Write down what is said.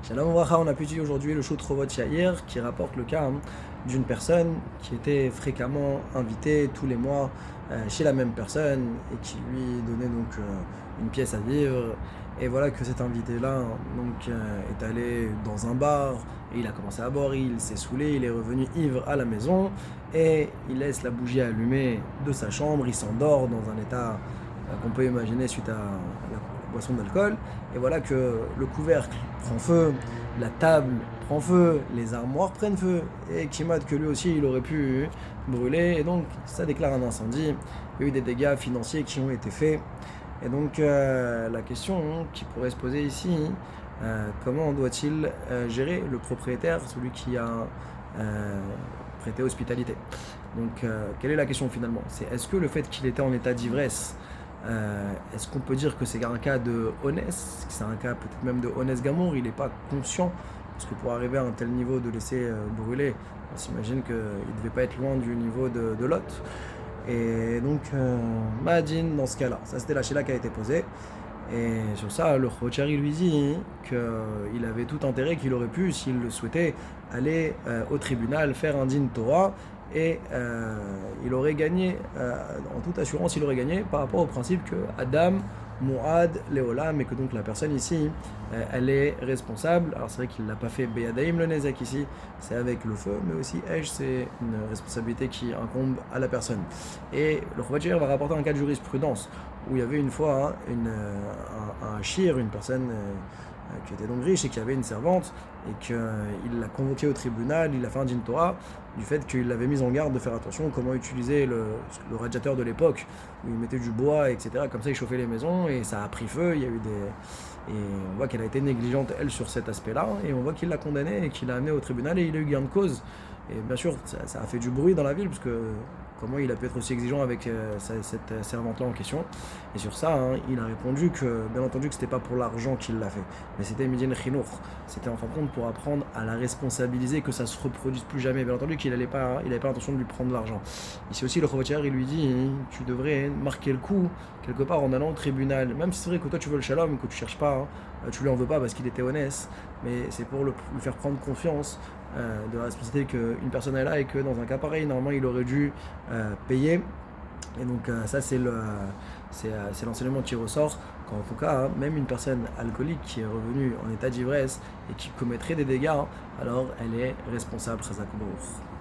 Shalom Vracha, on a pu étudier aujourd'hui le Shut Rovot Yair qui rapporte le cas d'une personne qui était fréquemment invitée tous les mois chez la même personne et qui lui donnait donc une pièce à vivre. Et voilà que cet invité-là est allé dans un bar et il a commencé à boire, il s'est saoulé, il est revenu ivre à la maison et il laisse la bougie allumée de sa chambre, il s'endort dans un état qu'on peut imaginer suite à la boisson d'alcool. Et voilà que le couvercle prend feu, la table prend feu, les armoires prennent feu, et Kimad que lui aussi il aurait pu brûler, et donc ça déclare un incendie. Il y a eu des dégâts financiers qui ont été faits. Et donc la question qui pourrait se poser ici, comment doit-il gérer le propriétaire, celui qui a prêté hospitalité? Donc quelle est la question finalement? C'est est-ce que le fait qu'il était en état d'ivresse, est-ce qu'on peut dire que c'est un cas de honest, c'est un cas peut-être même de honest gamour, il n'est pas conscient, parce que pour arriver à un tel niveau de laisser brûler, on s'imagine qu'il ne devait pas être loin du niveau de Lot. Et donc, Mahadin dans ce cas-là, ça c'était la Sheila qui a été posée. Et sur ça, le Khochari lui dit qu'il avait tout intérêt, qu'il aurait pu, s'il le souhaitait, aller au tribunal, faire un din Torah, et il aurait gagné, en toute assurance, il aurait gagné par rapport au principe que Adam, Mu'ad, Léolam, et que donc la personne ici, elle est responsable. Alors c'est vrai qu'il ne l'a pas fait Beyadaim le Nezak ici, c'est avec le feu, mais aussi Esh, c'est une responsabilité qui incombe à la personne. Et le Khochari va rapporter un cas de jurisprudence où il y avait une fois un shir, une personne qui était donc riche et qui avait une servante, et qu'il l'a convoqué au tribunal, il a fait un din Torah du fait qu'il l'avait mise en garde de faire attention comment utiliser le radiateur de l'époque, où il mettait du bois, etc. Comme ça il chauffait les maisons, et ça a pris feu, il y a eu des... Et on voit qu'elle a été négligente, elle, sur cet aspect-là, et on voit qu'il l'a condamné et qu'il l'a amené au tribunal, et il a eu gain de cause. Et bien sûr, ça a fait du bruit dans la ville, parce que comment il a pu être aussi exigeant avec cette servante-là en question. Et sur ça, il a répondu que, bien entendu, que c'était pas pour l'argent qu'il l'a fait, mais c'était Midin Chinour. C'était en fin de compte pour apprendre à la responsabiliser, que ça se reproduise plus jamais. Bien entendu qu'il n'avait pas l'intention de lui prendre l'argent. Ici aussi, le Chovotier, il lui dit, tu devrais marquer le coup, quelque part, en allant au tribunal. Même si c'est vrai que toi, tu veux le shalom, que tu cherches pas, tu lui en veux pas parce qu'il était honnête, mais c'est pour lui faire prendre confiance de la responsabilité qu'une personne est là, et que dans un cas pareil, normalement, il aurait dû payer. Et donc ça, c'est l'enseignement qui ressort, qu'en tout cas, même une personne alcoolique qui est revenue en état d'ivresse et qui commettrait des dégâts, alors elle est responsable, Chazak Baruch.